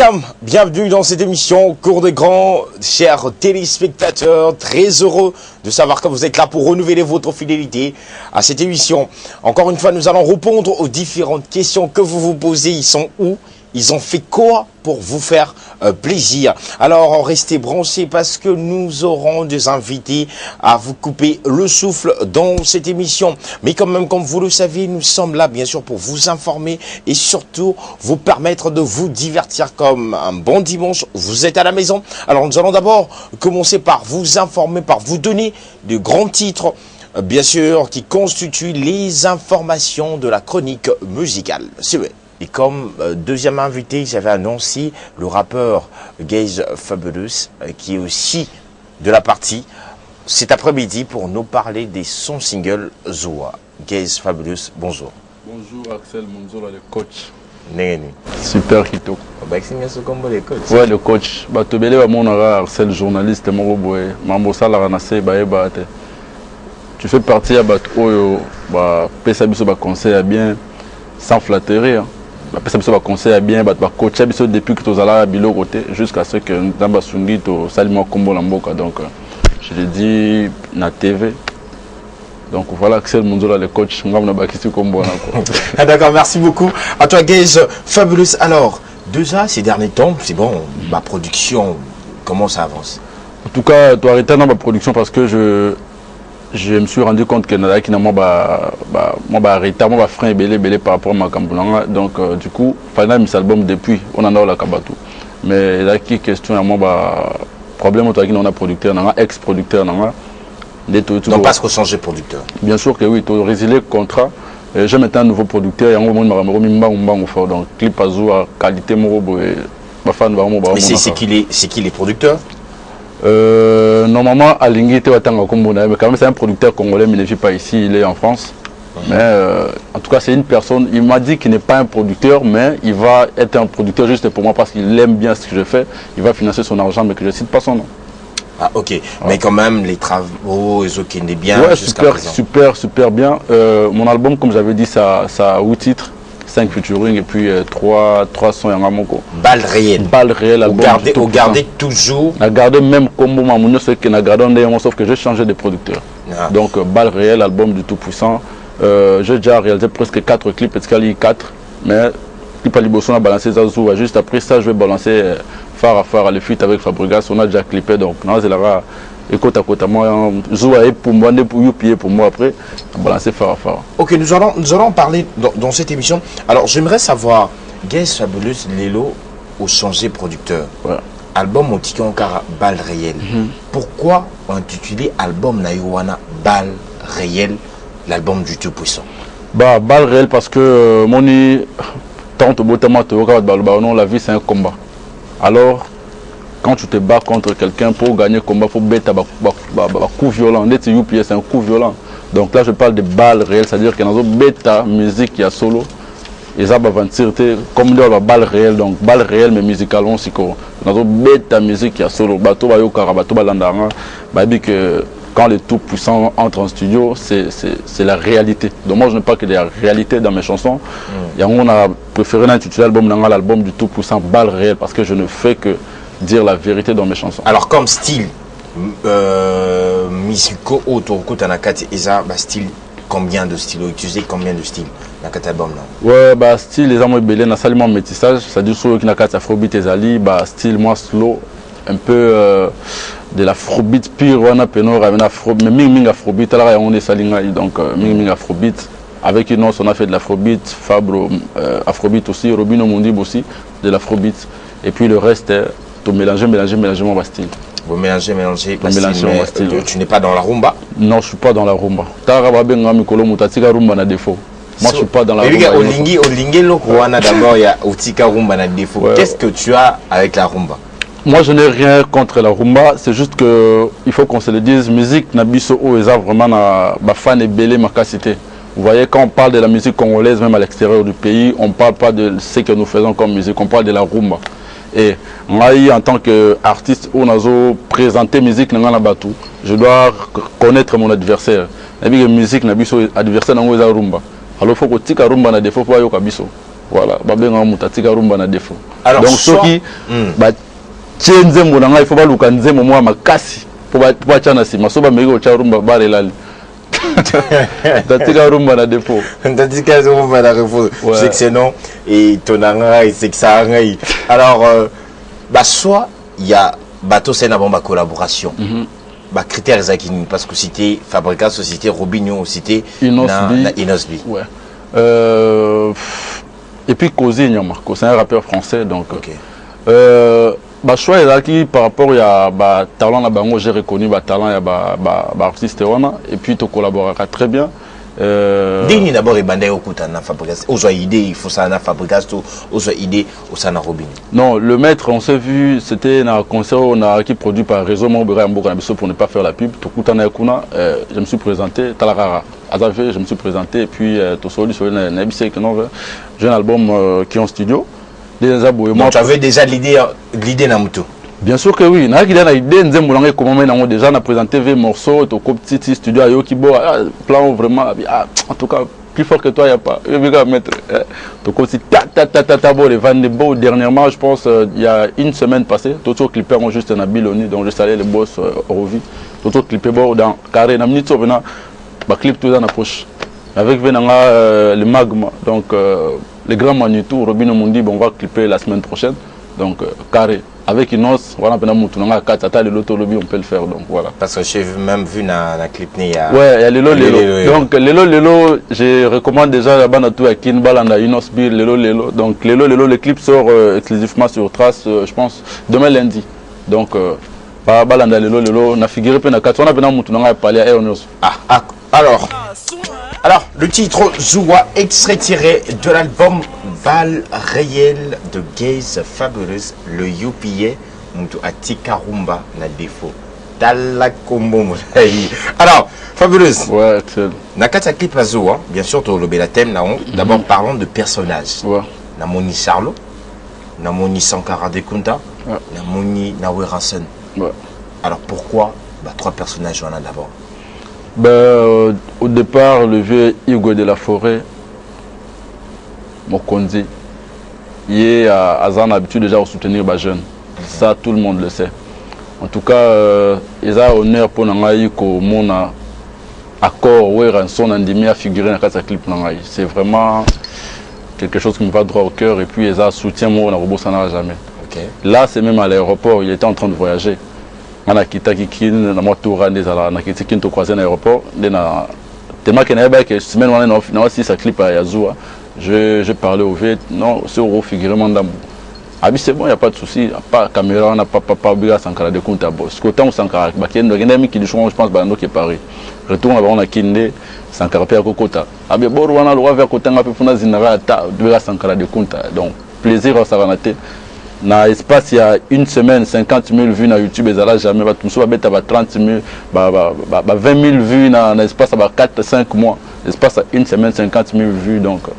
Welcome, bienvenue dans cette émission Cours des Grands, chers téléspectateurs, très heureux de savoir que vous êtes là pour renouveler votre fidélité à cette émission. Encore une fois, nous allons répondre aux différentes questions que vous vous posez. Ils sont où? Ils ont fait quoi pour vous faire plaisir? Alors, restez branchés parce que nous aurons des invités à vous couper le souffle dans cette émission. Mais quand même, comme vous le savez, nous sommes là, bien sûr, pour vous informer et surtout vous permettre de vous divertir comme un bon dimanche. Vous êtes à la maison. Alors, nous allons d'abord commencer par vous informer, par vous donner de grands titres, bien sûr, qui constituent les informations de la chronique musicale. C'est vrai. Et comme deuxième invité, j'avais annoncé le rappeur Gaze Fabulous, qui est aussi de la partie cet après-midi pour nous parler des sons singles Zoa. Gaze Fabulous, bonjour. Bonjour Axel Monzola, le coach. Néné. Super Kito. Bah, c'est bien ce combo les coachs. Ouais, le coach. Bah, tu belé mon Axel, journaliste, mon boy. Mambo Sala Ranase, bah, tu fais partie à Bato, bah, Pesabiso, bah, conseil à bien, sans flatterie. Hein. Pesabiso, bah, conseil à bien, bah, coach Abiso depuis que tu as là, bilo côté, jusqu'à ce que nous avons sungi, tu salimos combo l'amboka. Donc, je l'ai dit, na TV. Donc voilà, Axel Monzola, le coach, D'accord, merci beaucoup. À toi, Gaze Fabulous. Alors, déjà, ces derniers temps, c'est bon, ma production, comment ça avance? En tout cas, tu as arrêté dans ma production parce que je me suis rendu compte que moi, arrêté, moi, frein belé par rapport à ma campagne. Donc, du coup, pendant mes albums depuis, on en a la Kabatou. Mais là, qui question à moi, problème, on a un producteur, un ex-producteur, donc, parce qu'on change de producteur. Bien sûr que oui, tu as résilié le contrat. J'ai maintenant un nouveau producteur et donc clip à jour, qualité, mais c'est qui les producteurs? Normalement, Alingui était mais quand même c'est un producteur congolais, mais il ne vit pas ici, il est en France. Mais en tout cas, c'est une personne, il m'a dit qu'il n'est pas un producteur, mais il va être un producteur juste pour moi parce qu'il aime bien ce que je fais. Il va financer son argent, mais que je ne cite pas son nom. Ah, ok, mais quand même, les travaux, ils ont bien. Ouais, super bien. Mon album, comme j'avais dit, ça a 8 titres, 5 featuring et puis 3 sons en Amoko. Balle réelle. Balle réelle, album. Vous gardez toujours. On a gardé même combo Mamounio, ce qu'on a gardé en sauf que j'ai changé de producteur. Ah. Donc, Balle réelle, album du Tout-Puissant. J'ai déjà réalisé presque 4 clips, parce qu'il y a 4, mais clip à Liboson a balancé Zazou. Juste après ça, je vais balancer phare à phare, les fuites avec Fabregas, on a déjà clippé, donc non, c'est là, écoute à côté, moi, Zoua pour moi, pour moi après, balancer phare à phare. Ok, nous allons parler dans cette émission. Alors, j'aimerais savoir, Gaze Fabulous, Lelo, au changé producteur. Ouais. Album Otiki encore Balle réelle. Pourquoi intituler album Naïwana Balle réelle, l'album du Tout-Puissant? Bah, Balle réelle parce que mon tante Botama, la vie c'est un combat. Alors, quand tu te bats contre quelqu'un pour gagner le combat, il faut mettre un coup violent. C'est un coup violent. Donc là, je parle de balle réelle, c'est-à-dire que dans une bêta musique, il y a solo. Et ça va comme il y a la balle réelle, donc balle réelle, mais musicalement, c'est quoi? Dans une bêta musique, il y a solo. Quand les Tout-Puissants entrent en studio, c'est la réalité. Donc moi, je n'ai pas que de la réalité dans mes chansons. Et on a préféré intituler l'album du Tout-Puissant Balle réelle parce que je ne fais que dire la vérité dans mes chansons. Alors comme style musicaux autour de style, combien de styles utiliser combien de styles dans cet album là? Ouais, bah style les amours belés dans salement métissage, c'est-à-dire sur qui n'a qu'à afrobeat et zali, bah style moi slow, un peu de l'afrobeat pire, on a penor avec afrobeat, mais ming afrobeat là on est salinga donc ming afrobeat. Avec une on a fait de l'afrobeat, Fabro afrobeat aussi, Robino Mondib aussi de l'afrobeat et puis le reste tout mélanger mon style. Vous mélangez mon style. Tu n'es pas dans la rumba? Non, je suis pas dans la rumba. Rumba défaut. Moi, je suis pas dans la rumba. D'abord, il y a Utika rumba na défaut. Qu'est-ce que tu as avec la rumba? Moi, je n'ai rien contre la rumba. C'est juste que il faut qu'on se le dise. Musique Nabiso Oeza vraiment na fan et belé ma cité. Vous voyez, quand on parle de la musique congolaise, même à l'extérieur du pays, on ne parle pas de ce que nous faisons comme musique, on parle de la rumba. Et moi, en tant qu'artiste, on a présenté la musique, je dois connaître mon adversaire. La musique, adversaire, c'est la rumba. Alors il faut que tu rumba na défaut pour yoka biso. voilà babenga mutatika rumba na défaut. Alors, donc soki ba tienzembo na ngai faut ba luka nzembo moi makasi pour ba tchana sima so ba meko cha rumba bare lali tatika rumba na défaut. Tatika rumba na défaut. C'est que c'est non et tonanga c'est que ça ngai. Alors bah soit il y a bateau c'est na bomba collaboration. Bah critères exactement parce que c'était Fabrica société Robinho c'était Inosbi. Ouais. Et puis Kozi Nyama, c'est un rappeur français donc. Okay. Bah choix est là qui par rapport à bah talent là bango j'ai reconnu bah talent ya bah artiste wana et puis tu collaborera très bien. Dini d'abord et bandé okuta na Fabrica. Ozo idée il faut ça na Fabrica ozo idée au sana Robinho. Non, le maître on s'est vu c'était un concert on a qui produit par Réseau Mobera Mboka pour ne pas faire la pub. Tokuta na kuna je me suis présenté Talarara. Je me suis présenté et puis Tosoli sur une j'ai un album qui est en studio. Donc tu avais déjà l'idée dans Moutou? Bien sûr que oui. Déjà on a présenté 20 morceaux, petit studio à Yokibo, plan vraiment, en tout cas plus fort que toi il n'y a pas. Dernièrement je pense il y a une semaine passée, Toto clippé ont juste un Biloni donc je salue les boss Orovi. Toto clippé dans Carré, bah clip tout en approche avec Venanga le magma donc les grands Manitou Robinho Mundi bon on va clipper la semaine prochaine donc carré avec Inos voilà pendant Moutunanga Katata le loto lobby on peut le faire donc voilà parce que j'ai même vu dans la clip il y a ouais il y a Lelo donc Lelo je recommande déjà la bande à tout à Kin Balanda Inos Bill Lelo donc Lelo le clip sort exclusivement sur Trace je pense demain lundi donc Balanda Lelo na figuré pe na katona pendant Moutunanga parler à Eonos alors, le titre Zoua, extrait tiré de l'album Val Réel de Gaze Fabuleuse, le UPA, Moutou Atika Rumba, na défaut. Talakombo. Alors, Fabuleuse. Ouais, excellent. Nakata clip à Zoua, bien sûr, tu as la thème là. D'abord, parlons de personnages. Ouais. Namoni Charlot, Namoni Sankara Dekunta, Namoni Nawe Ranson. Ouais. Alors, pourquoi trois personnages en a d'abord? Au départ, le vieux Hugo de la Forêt, Mokonzi, il a l'habitude déjà de soutenir les jeunes. Ça, tout le monde le sait. En tout cas, il a honneur pour nous que mon accord ou rançon andimi a figuré dans ce clip. C'est vraiment quelque chose qui me va droit au cœur et puis il a soutien moi on a robot ça n'a jamais. Là, c'est même à l'aéroport, il était en train de voyager. On a quitté Kikin, on a quitté Kikin, on a croisé l'aéroport. Tellement qu'il y a une semaine, on a aussi sa clip à Yazoua. Je parlais au V, non, c'est au figurement d'amour. Ah oui, c'est bon, il n'y a pas de souci. Pas caméra, on n'a pas oublié Sankara de compte à boss. Côté où Sankara, il y a un ami qui dit, je pense, qui est Paris. Retourne on a Kinde, Sankara Pia Kokota. Ah bien, bon, on a le droit vers côté, on a pu faire un Sankara de compte. Donc, plaisir à Saranate. Dans l'espace, il y a une semaine, 50 000 vues sur YouTube, et ça jamais. Tout ça va 30 000, 20 000 vues dans l'espace, 4-5 mois. L'espace, une semaine, 50 000 vues. Donc, en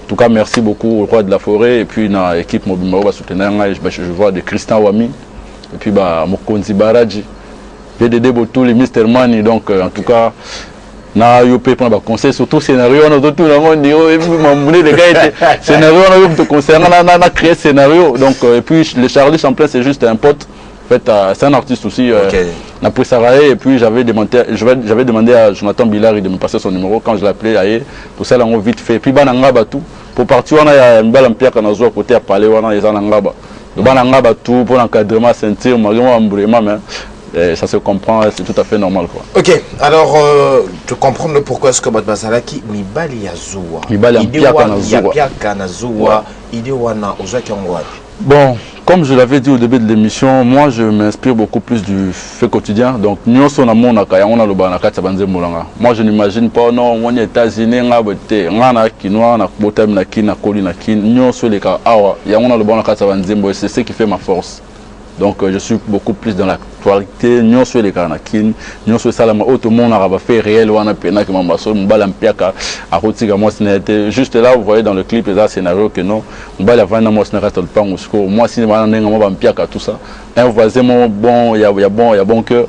tout cas, merci beaucoup au Roi de la Forêt. Et puis, dans l'équipe Mobimao, je vois de Christian Wami. Et puis, Mokonzi Baradji. VDD Botou, les Mr. Mani. Donc, en tout cas, na yo pe prendre conseil surtout scénario on a tout le monde dit et puis m'amener les gars étaient scénario on a tout conseil on a créé scénario donc et puis le Charlie Champlain c'est juste un pote en fait c'est un artiste aussi on a pris Sarah et puis j'avais demandé à Jonathan Billard de me passer son numéro quand je l'appelais aïe tout ça là on vite fait puis bananga tout pour partir on a une balle en pierre qu'on a joué côté à parler on a les anangaba le bananga tout pour l'encadrement sentir malgré moi ça se comprend, c'est tout à fait normal quoi. Ok, alors tu comprends pourquoi est-ce que Bazalaki Mibali Yazoua. Mibali Yazoua, Idewana Ozakangwa. Bon, comme je l'avais dit au début de l'émission, moi je m'inspire beaucoup plus du fait quotidien. Donc, moi je n'imagine pas, non, on est États-Unis, c'est ce qui fait ma force. Donc je suis beaucoup plus dans l'actualité. Nous sommes les Kanakin, nous sommes Salama, tout le monde a fait réel, on a pena que Mambasso, Mbalampiaka, à Rotiga, moi c'était juste là, vous voyez dans le clip, les scénarios que non, Mbalavana, moi ce n'est pas le pan, moi si Mbalampiaka, tout ça. Un voisin bon, il y a bon cœur.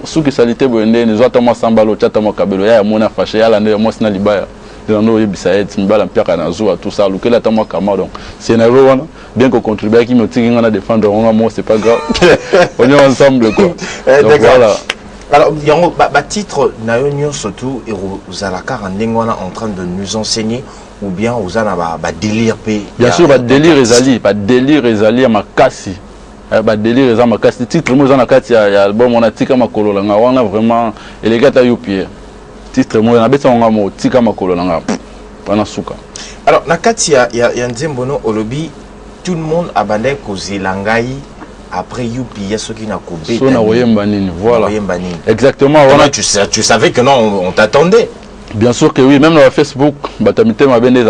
Sous que ça l'était, nous avons Sambalo, Chatamo Kabelo, il y a mon affaché, il y a l'année, moi c'est Nalibaya. Lando Bisaet, Mbala Pierre Nazoua, tout ça, Luke Latama Kama. Donc, scénario, bien qu'on contribue à qui me tire à défendre, moi, c'est pas grave. On est ensemble, quoi. Donc, voilà. Alors, il y a un titre, surtout, et vous avez en train de nous enseigner, ou bien vous avez un délire. Bien sûr, délire Ezali, à ma cassi. Délire Ezali, ma cassi. Titre, moi, j'en ai il y a l'album, on a tika ma colo, on a vraiment, et les gars, t'as eu pied. Titre, moi, on a bêté, on a mot, tika ma colo, pendant souka. Alors, Nakati, il y a un Zembono au lobby, tout le monde a bandé causé l'angaï. Après Youpi, il y a ceux qui n'ont coupé. Voilà. Exactement. Voilà. Tu savais que non, on t'attendait. Bien sûr que oui, même dans Facebook, batamité m'a bien dit,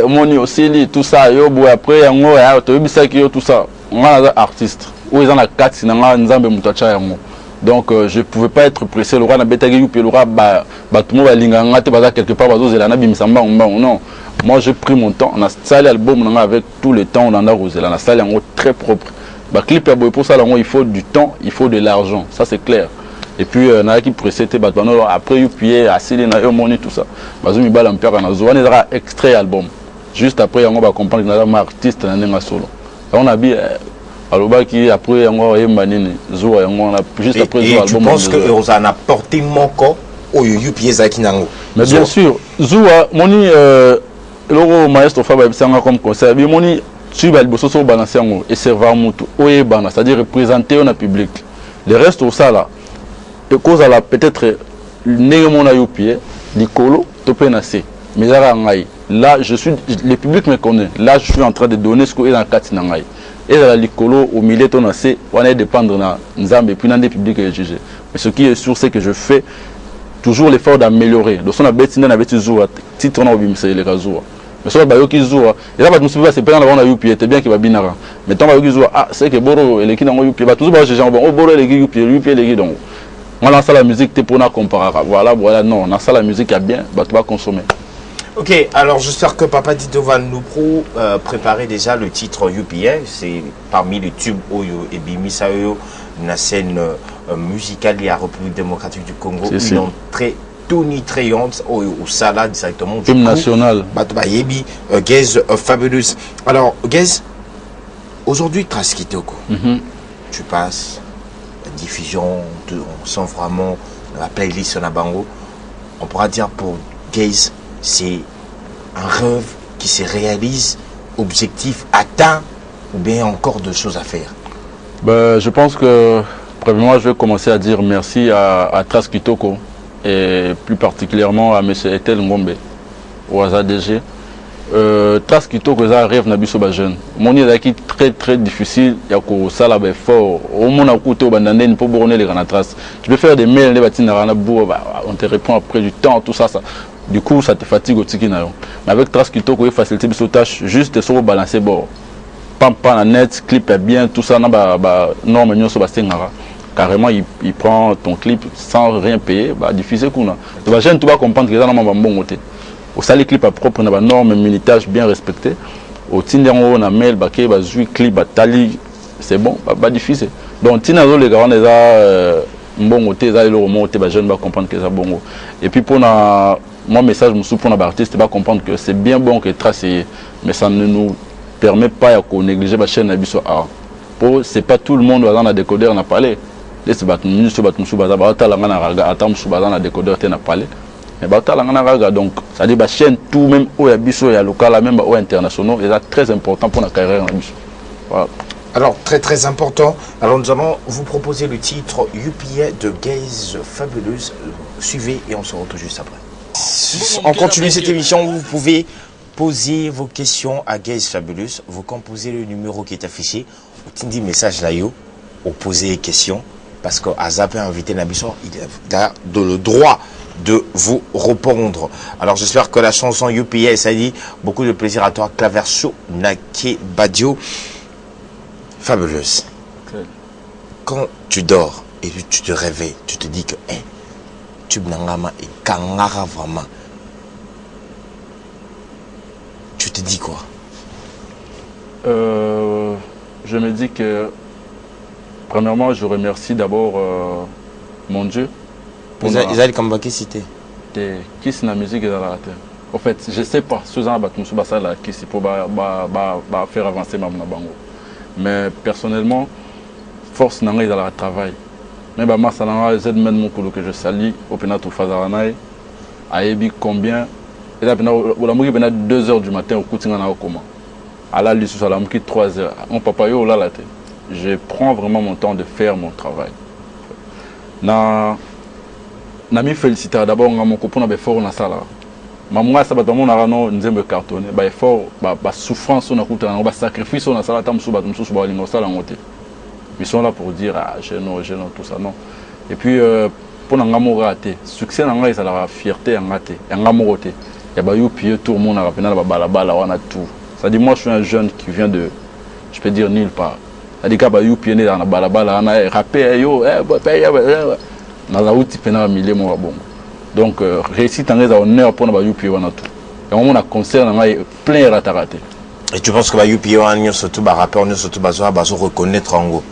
moni aussi, tout ça, yo, après, tout ça. On a des artistes. Où ils en ont 4, sinon, nzambe mutacha yango. Donc, je ne pouvais pas être pressé. Le roi n'a pas été Youpi, le roi, tout le monde va linga, quelque part, non. Moi, j'ai pris mon temps. On a salé l'album avec tout le temps, on en a rosé. On a salé en très propre. Bah, clip pour ça, il faut du temps, il faut de l'argent, ça c'est clair. Et puis, qui précédait, après, il assis les tout ça. Bazumi Balampia, on a extrait album. Juste après, on va comprendre que nous artiste solo. On a dit, qui après, on a juste après, et tu penses que vous en apporté mon corps au Youpi Zakinango? Mais bien sûr, Zoua, moni, le maestro Fabien Sanga comme conseil, moni. Tu vas le balancer et servir mutu c'est-à-dire représenter un public. Le reste au ça là, cause à la peut-être néanmoins à pied, l'icolo, topenacé. Mais là, je suis, le public me connaît. Là, je suis en train de donner ce qu'il y a dans le quatre. Et là, l'icolo au milieu ton assez, on est dépendre de Nzambe et puis dans des publics à juger. Mais ce qui est sûr, c'est que je fais toujours l'effort d'améliorer. Donc, on a bêtisiné, on a bêtisiné, titre on a oublié, c'est les rasoirs. Mais ça va qui joue et là va nous suivre c'est pas dans la youpi était bien qu'il va binara mais tant va qui joue c'est que boro et les qui dans youpi va toujours j'ai genre bon boro les youpi les donc on lance la musique t'es pour na comparer voilà non on a ça la musique a bien bah tu vas consommer. Ok, alors j'espère que Papa Dito va nous préparer déjà le titre UPA, c'est parmi les tubes Oyo et Bimisayo, une scène musicale liée à la République démocratique du Congo, une entrée tonitruante au Sala directement du national. Gaze Fabulous. Alors Gaze, aujourd'hui Trace Kitoko, tu passes la diffusion, on sent vraiment la playlist sur Nabango. On pourra dire pour Gaze, c'est un rêve qui se réalise, objectif atteint, ou bien encore de choses à faire? Je pense que, premièrement, je vais commencer à dire merci à Trace Kitoko et plus particulièrement à M. Etel Ngombe, au AZDG. Trace Kitoko, c'est un rêve nabiso ba jeune. Mon idée est très très difficile, il y a que ça là fort. Au moins à côté au bandane pour bourner les grandes traces. Tu peux faire des mails, les bâtiments on te répond après du temps, tout ça. Du coup, ça te fatigue au tiki na yo. Mais avec Trace Kitoko, il facilite les tâches, juste sur balancer bord. Pam la net, clip est bien, tout ça na norme nyo so ba sengara. Carrément, il prend ton clip sans rien payer, diffuser kuna. Tu vas jeune, tu vas comprendre que ça na bon côté. Au sali clip à propre na norme minutage bien respecté. Au tinder on a mail baké ba jouer clip ba tali, c'est bon, diffuser. Donc tina zo les gars on est bon côté ça le remonter ba jeune va comprendre que ça bon. Et puis pour na mon message me pour na artiste va comprendre que c'est bien bon que Trace mais ça ne nous permet pas de négliger la chaîne Nabiso A. C'est pas tout le monde dans la décodeur n'a parlé. C'est pas tout le monde qui a décodeur n'a parlé. Donc, ça dit la chaîne tout même au Nabiso et local même au international est très important pour la carrière Nabiso. Voilà. Alors très important. Alors nous allons vous proposer le titre UPA de Gaze Fabulous. Suivez et on se retrouve juste après. On continue cette émission. Vous pouvez poser vos questions à Gaze Fabulous. Vous composez le numéro qui est affiché. Vous dit message là, vous posez des questions. Parce que Azap a invité Nabiso, il a le droit de vous répondre. Alors j'espère que la chanson UPA, ça dit beaucoup de plaisir à toi. Claverso Nake Badio. Fabuleuse. Okay. Quand tu dors et tu te réveilles, tu te dis que tu n'angama et kangara vraiment. Tu te dis quoi? Je me dis que premièrement, je remercie d'abord mon Dieu. Ils allaient comme qui cité? Qui c'est la musique dans la terre. En fait, je ne sais pas si ça pour faire avancer ma bango. Mais personnellement, force n'a dans le travail. Mais ma salanga Z même que je salue au penato fazaranaï a ébi combien et là au la mouki 2 heures du matin au coutinga na comment. À la liste sur la mouki 3 heures. On papa yo là la tête. Je prends vraiment mon temps de faire mon travail. Na mi féliciter d'abord mon copain na fort na sala. Maman ça bato mon arano nzembe cartonné ba effort ba souffrance on a coûté ba sacrifice on a sala tam sou ba lingo sala ngote. Ils sont là pour dire ah je non tout ça non. Et puis pour n'angamo raté succès n'anga ça la fierté ngate ngamo roté. Ya ba youpi tout le monde a rappelé ba balabala on a tout. Ça dit moi je suis un jeune qui vient de je peux dire nulle part. Ça dit ka ba youpi né dans la balabala on a rappé yo na za uti pena milieu mo bon. Donc réussite en honneur pour na youpi on a tout. Et on a concert n'anga plein rataraté. Et tu penses que ba youpi on a surtout ba rappeur on surtout ba reconnaître en gros.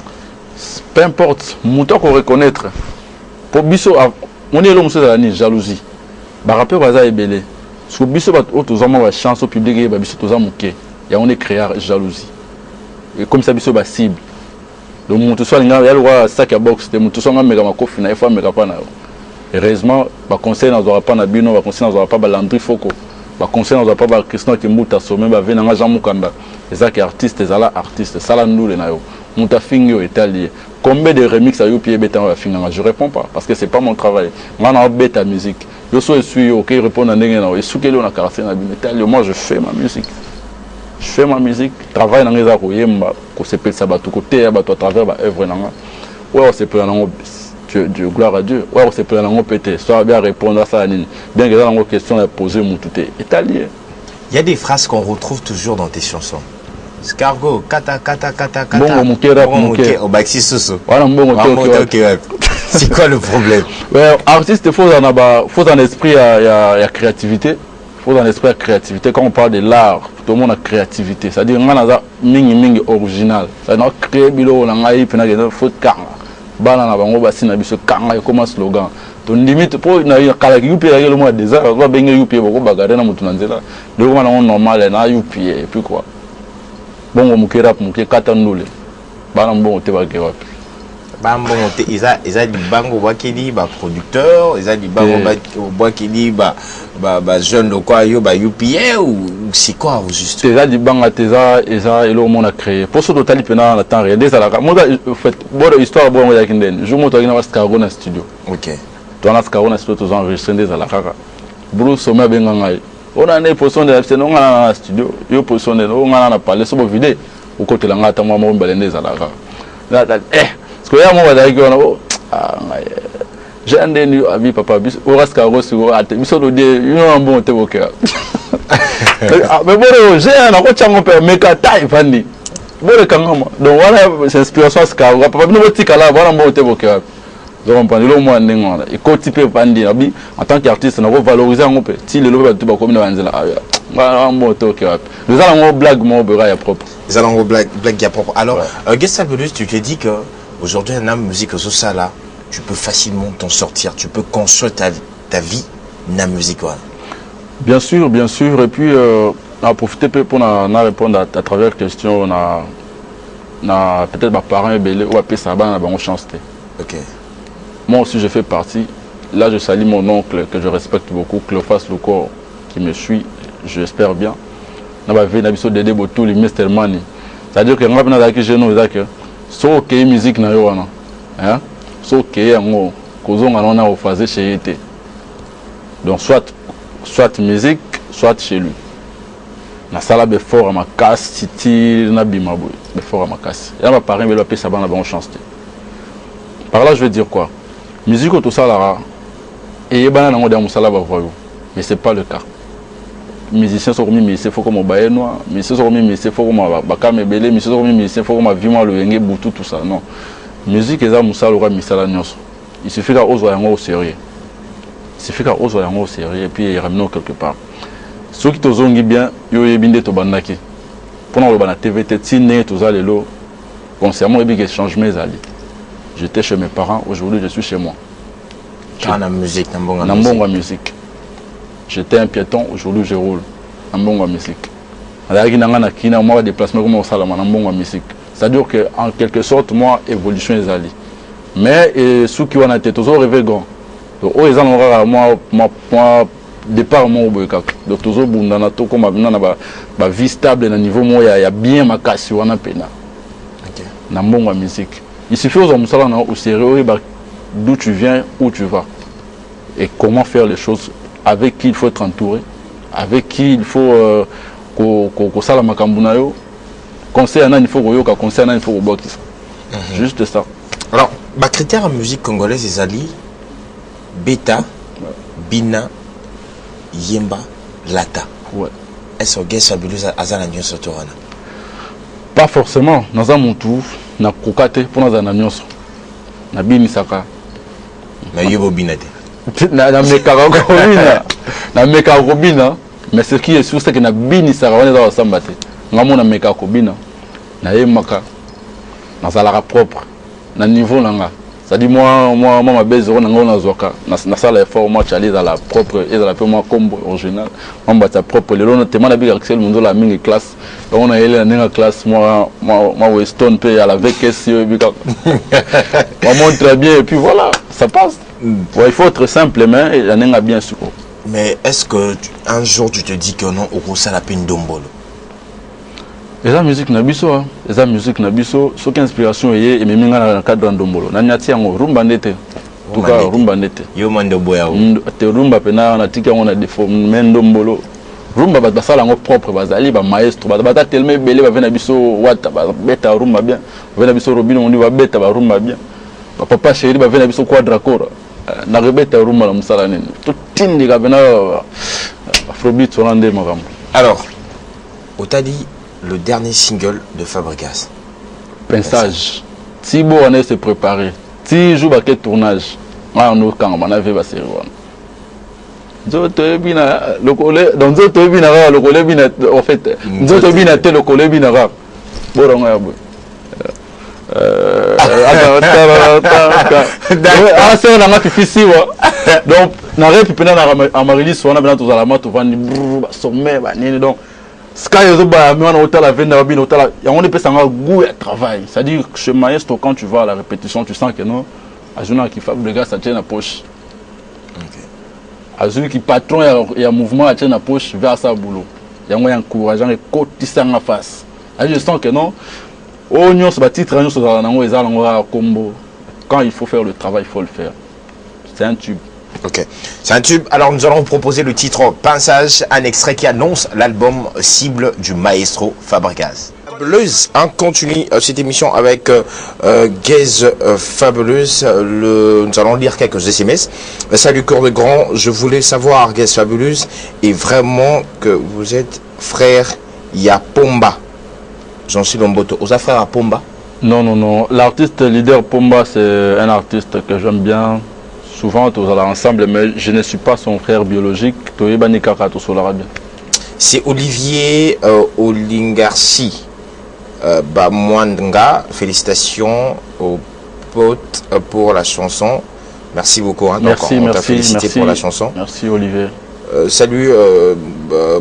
Peu importe, mouton qu'on reconnaître. Pour biso, on est l'homme de la jalousie. Bah rappeur baza est belé. Parce que biso bat autres hommes la chance au public et biso tous hommes qui. Et on est créé jalousie. Et comme ça biso ba cible. Donc mouton soit il y a le roi sac à box. De mouton soit un méga makofi na fois méga pas na. Heureusement, bah conseil n'aura pas na bino, bah conseil n'aura pas Landry Foko. Bah conseil n'aura pas Christian Kimbuta sommet bah venanga Jean Mukanda. Les artistes, les artistes, ça la nous les nayo. Moutafingo est allié. Combien de remix à Youpi et Bétan je réponds pas parce que c'est pas mon travail. Moi, on a bêta musique. Je suis ok, répondre à Nengen. Et sous quel on a caractère moi, je fais ma musique. Je fais ma musique. Travaille dans les arroyés, qu'on s'appelle ça, tout côté, à travers l'œuvre. Ouais, on s'appelle Dieu, gloire à Dieu. Ouais, on s'appelle un pété. Soit bien répondre à ça. Bien que dans la question, poser mon tout est allié. Il y a des phrases qu'on retrouve toujours dans tes chansons. Scargo, kata. Bon, mon cœur, au Baxi Soso. Voilà, c'est quoi le problème? Ouais, artiste, il faut en esprit à créativité. Il faut en esprit à créativité. Quand on parle de l'art, tout le monde a créativité. C'est-à-dire, on a mingi original. C'est-à-dire, on a créé bilo, on a eu faut kanga. Banana bango basi na biso kanga comme slogan. Ton limite pour na kala yupi le mois des heures, on va benga yupi boko bagare na mutu nanzela. Donc on normal na yupi et puis quoi. Bon muke rap muke katanule bana mbongo te bakera wapi bambongo te eza di bango bakeli ba producteur eza di bango bakeli ba jeune de quoi yo ba UPA ou c'est quoi juste eza di banga teza eza elo mon a créé pour ce total pena na temps rien des ala moi en fait bon histoire bon ya kinden je monte na Scargo na studio. OK toi na Scargo na studio tous enregistré des ala kaka Bruce Sommer benga ngai on a une position de l'absence, on a un studio, une position de on a un palais, sur vidéo, au côté de la gata, moi, on va aller à la gare. Ce que y a moi, j'ai un déni à vie, papa, au reste carreau sur la tête, il y a un bon thé au cœur. Mais bon, j'ai un autre changement, mais qu'à taille, Fanny. Bon, le kangama. Donc voilà, c'est inspiration, c'est carreau. Papa, nous, on tique à la voilà, un bon thé au cœur. Donc, le moins et quand tu peux en tant qu'artiste, on va valoriser un peu. Si le lobe tout comme nous nous allons blague mon beurre propre. Nous allons blague propre. Alors, Guest tu te dis que aujourd'hui, un homme musique sociale là, tu peux facilement t'en sortir. Tu peux construire ta vie dans la musique. Bien sûr. Et puis, on a profité pour répondre à travers la question. On a peut-être mes parents belé ou après ça, on a une chance. Ok. Moi aussi, je fais partie. Là, je salue mon oncle que je respecte beaucoup, Cléophas Louko, qui me suit, j'espère bien. On va venir à Dédé Botou, les Mr. Mani. C'est-à-dire que nous avons dit que nous avons dit que si on a musique, si on a phasé chez été. Donc, soit musique, soit chez lui. Na sala be fort à ma casse, titi, na bimabou, be fort à ma casse. Et là, ma parrain, il va payer sa bande à bonne chance. Par là, je veux dire quoi? Musique tout ça là et il banana on dit ça mais c'est pas le cas. Musiciens sont remis mais c'est faut comme baye noir, musiciens sont remis mais c'est faut comme bakame belé, musiciens sont remis mais c'est faut comme vivement le yenge boutou tout ça non. Musique eza musala ora misala nyonso. Il suffit qu'à oser yango au sérieux. Il suffit qu'à oser yango au sérieux et puis ramener quelque part. Ceux qui tozongi bien yo yebinde to bandaki. Pendant le bana TVT tine tout ça lelo concernant les changements ali. J'étais chez mes parents, aujourd'hui je suis chez moi. Dans la musique, dans la musique. j'étais un piéton, aujourd'hui je roule. En bon musique. Moi, déplacement comme ça, en bon musique. C'est-à-dire qu'en quelque sorte, moi, évolution est allée. Mais ceux qui ont été toujours rêvé grand. Donc, ils ont moi, départ, moi, donc toujours bundana to comme ma vie stable na niveau moi, il y a bien ma casse on a pena. OK. Na bon musique. Il suffit aux hommes ça là au sérieux d'où tu viens, où tu vas. Et comment faire les choses, avec qui il faut être entouré, avec qui il faut que ça la makambuna yo. Conseil il faut que conseil il faut que juste ça. Alors, ma critère en musique congolaise c'est Ali, Beta, Bina, Yemba, Lata. Ouais. Est-ce que Guess Fabulous Azana Nyon Sotorana? Pas forcément. Dans un montou, na kokate pour nous ananyos. Na bini saka. Na yobo binate. Na meka robina. Na meka robina. Mais ce qui est sûr c'est que na bini saka on est dans sambate. Ngamo na meka robina. Na yemaka. Na salara propre. Na niveau nanga. C'est-à-dire moi ma base on a zoka. Na sala effort moi chali dans la propre et dans la peu moi combo original. On bat sa propre le long tellement na big Axel mundo la mingi classe. On a élé dans la classe moi Weston peut à la VKS on montre très bien et puis voilà, ça passe. Ouais, il faut être simple mais il en a bien sûr. Mais est-ce que un jour tu te dis que non au ça la peine dombolo? Et la musique na biso hein, et la musique na biso, ce qui inspiration est et même dans le cadre dombolo. Na nyati yango rumba ndete. En tout cas rumba ndete. Yo mando boya. Te rumba pena na tika on a des formes mendombolo. Rumba basala ngo propre bazali ba maestro ba tellement belé ba vena biso wata ba beta rumba bien vena biso robino on dit ba beta ba rumba bien ba papa chéri ba vena biso quadracora na rebeta rumba la musala nini tout tindi ka vena afrobeat hollandais magam. Alors on t'a dit le dernier single de Fabregas. Pensage Thibaut on est se préparer ti joue ba tournage on au camp on avait ba série le collègue dans d'autres binara le collègue bina en fait d'autres bina le collègue binara bon ah c'est on a fait ici donc na rep pena na amarili on a bien tous à la mat vandi sommet donc sky zo ba mais on hôtel la vendre na bina hôtel ya on peut s'en goût à travail c'est à dire chez maestro quand tu vas à la répétition tu sens que non à journée qui Fabregas ça tient la poche. À celui qui patron il y a mouvement à tient la poche vers sa boulot. Il y a un encourageant et côté ça en face. Je sens que non. Oignon ce titre sur la nango et ça combo. Quand il faut faire le travail, il faut le faire. C'est un tube. Ok, c'est un tube. Alors nous allons vous proposer le titre Pensage, un extrait qui annonce l'album cible du maestro Fabregas. Fabuleuse, on continue cette émission avec Gaze Fabuleuse. Nous allons lire quelques SMS. Salut Coeur de Grand, je voulais savoir Gaze Fabuleuse et vraiment que vous êtes frère Yapomba. J'en suis Lomboto. Vous êtes frère à Pomba? Non. L'artiste leader Pomba, c'est un artiste que j'aime bien. Souvent, tous allons ensemble, mais je ne suis pas son frère biologique. C'est Olivier Olingarsi. Bamwanga, félicitations aux potes pour la chanson. Merci beaucoup. Hein, merci, on t'a félicité pour la chanson. Merci Olivier. Salut,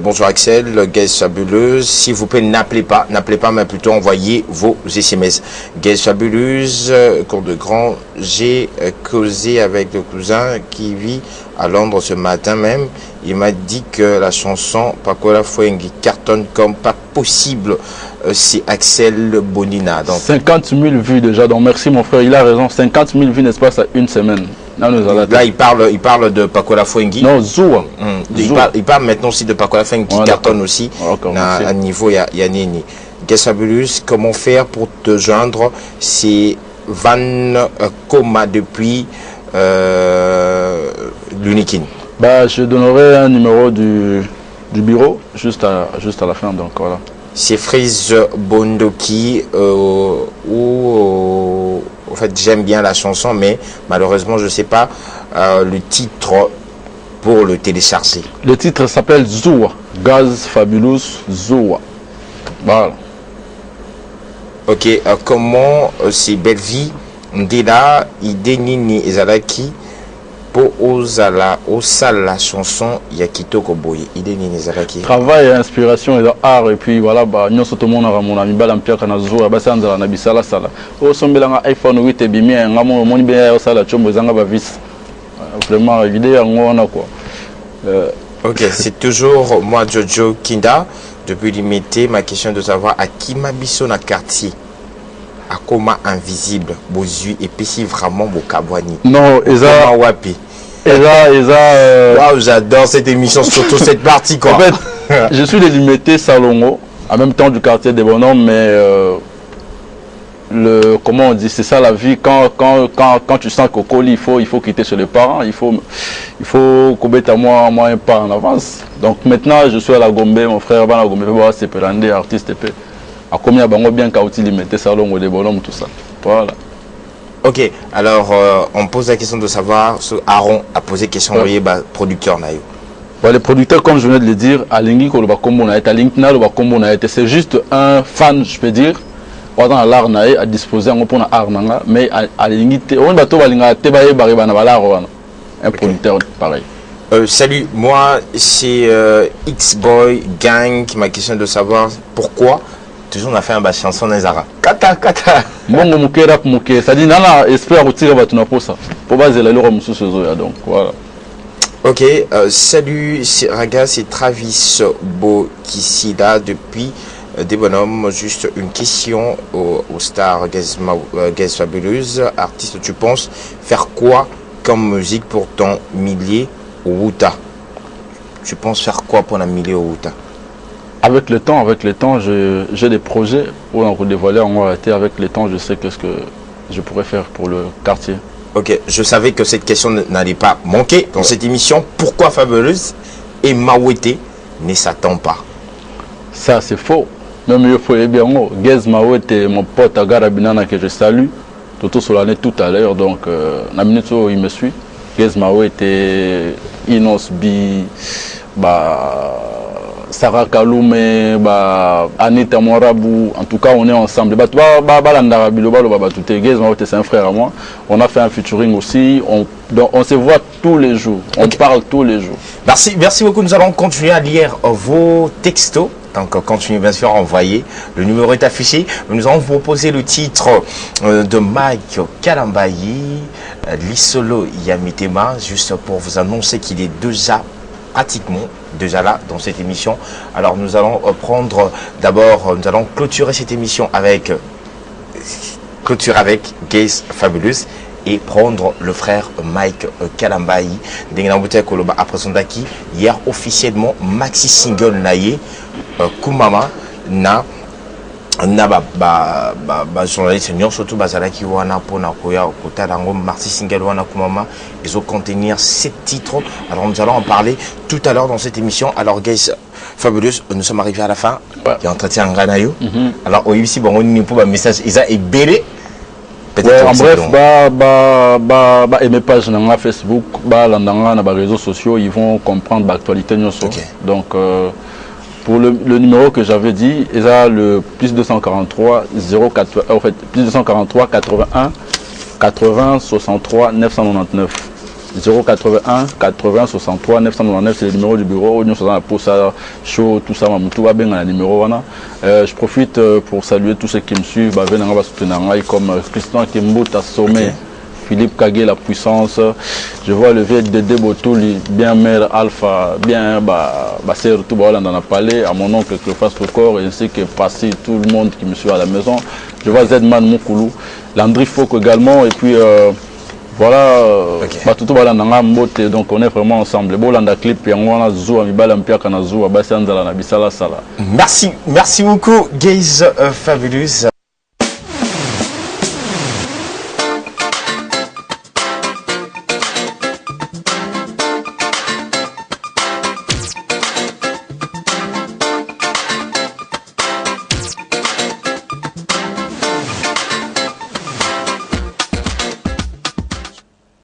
bonjour Axel, Gaze Fabuleuse. S'il vous plaît, n'appelez pas, mais plutôt envoyez vos SMS. Gaze Fabuleuse, Cour de Grand, j'ai causé avec le cousin qui vit à Londres ce matin même. Il m'a dit que la chanson Pakola Fwengi cartonne comme pas possible. C'est Axel Bonina. Donc 50 000 vues déjà, donc merci mon frère, il a raison. 50 000 vues l'espace à une semaine. Là, il parle de Pakola Fwengi. Non, Zoua. Il parle maintenant aussi de Pakola Fwengi qui cartonne aussi. À niveau, il y a Nini. Gaze Fabuleuse, comment faire pour te joindre? C'est Van Coma depuis l'Unikin. Bah, je donnerai un numéro du bureau juste à la fin, donc voilà. C'est Freeze Bondoki où en fait j'aime bien la chanson mais malheureusement je sais pas le titre pour le télécharger. Le titre s'appelle Zoua, Gaze Fabuleuse Zoua. Voilà. Ok, comment c'est Belle Vie Ndela Idenini Ezalaki pour osala la chanson Yakito Koboye il est Nizaraki travail inspiration et art et puis voilà bah nous tout le monde a mon ami balampia kana zo ba sanza na bisala sala o sombelanga iPhone 8 et bimi ngamo moni bien o sala chombo zanga ba vis vraiment vidéo ngona quoi ok c'est toujours moi Jojo Kinda depuis limité ma question de savoir à qui m'abisso na quartier à comment invisible Bozui et puis si vraiment Bokabwani non eza wapi Wow, j'adore cette émission, surtout cette partie quoi. En fait, je suis délimité Salongo, en même temps du quartier des bonhommes, mais comment on dit, c'est ça la vie. Quand tu sens qu'au colis, il faut quitter chez les parents, il faut commettre à moi un pas en avance. Donc maintenant, je suis à la Gombe, mon frère va à la Gombe, c'est Pérandé, artiste épée. À combien bango bien kauti limité Salongo des bonhommes, tout ça. Voilà. Ok, alors on pose la question de savoir, Aaron a posé question au producteur Nayo. Bon, les producteurs, comme je venais de le dire, Alingi Koloba Kombo na été, Linkna Loba Kombo na été, c'est juste un fan, je peux dire, dans l'art naï à disposer en pour art nanga, mais Alingi on va tout balinga tebaye baribana balara un producteur pareil. Salut, moi c'est X-Boy Gang qui m'a question de savoir pourquoi toujours on a fait un chanson Nezara. Kata. Mongo muke rap muke, ça dit nana espère retirer batuna pour ça. Pour baser la lore musu sozo donc voilà. Ok, salut Raga, c'est Travis Bokisida depuis des bonhommes. Juste une question aux stars Guest Fabuleuse. Artiste, tu penses faire quoi comme musique pour ton millier au Wuta? Tu penses faire quoi pour un millier au Wuta? Avec le temps, j'ai des projets où on dévoiler en réalité. Avec le temps, je sais qu'est-ce que je pourrais faire pour le quartier. Ok, je savais que cette question n'allait pas manquer dans cette émission. Pourquoi Fabuleuse et Mawete ne s'attend pas? Ça, c'est faux. Même il faut bien Gez Mawete, mon pote Agarabinana que je salue, tout sur l'année tout à l'heure. Donc, la minute où il me suit, Gez Mawete, Inos Bi, Sarah Kaloume, Anita Morabu, en tout cas on est ensemble. C'est un frère à moi. On a fait un featuring aussi. On se voit tous les jours. On parle tous les jours. Merci beaucoup. Nous allons continuer à lire vos textos. Donc continuez bien sûr à envoyer. Le numéro est affiché. Nous allons vous proposer le titre de Mike Kalambayi, Lissolo Yamitema, juste pour vous annoncer qu'il est pratiquement déjà là dans cette émission. Alors nous allons prendre d'abord, nous allons clôturer cette émission avec Gaze Fabulous et prendre le frère Mike Kalambayi. Après son daki, hier officiellement maxi single naïe Kumama na journaliste surtout bazalaki wana pona koya kotalango maxi single wana Kumama ils ont contenir 7 titres. Alors nous allons en parler tout à l'heure dans cette émission. Alors guys Fabulous, nous sommes arrivés à la fin qui entretien Nganayo. Alors au ici bon on pour un message Isa et belé. En bref, et mes pages sur Facebook, dans les réseaux sociaux, ils vont comprendre l'actualité. Donc pour le numéro que j'avais dit, il y a le plus 243 04 en fait plus 243 81 80 63 999 081 80 63 999, c'est le numéro du bureau. Nous sommes pour ça show tout ça tout va bien dans le numéro. Je profite pour saluer tous ceux qui me suivent, comme Christian Kimbuta Sommet, Philippe Kagé la puissance. Je vois le vieux Dédé Botouli, bien mère Alpha, bien c'est tout dans la palais, à mon oncle Cleophas Record, ainsi que Passy, tout le monde qui me suit à la maison. Je vois Zedman Moukoulou, Landry Fok également, et puis voilà, donc on est vraiment ensemble. Merci beaucoup, Gaze Fabulous.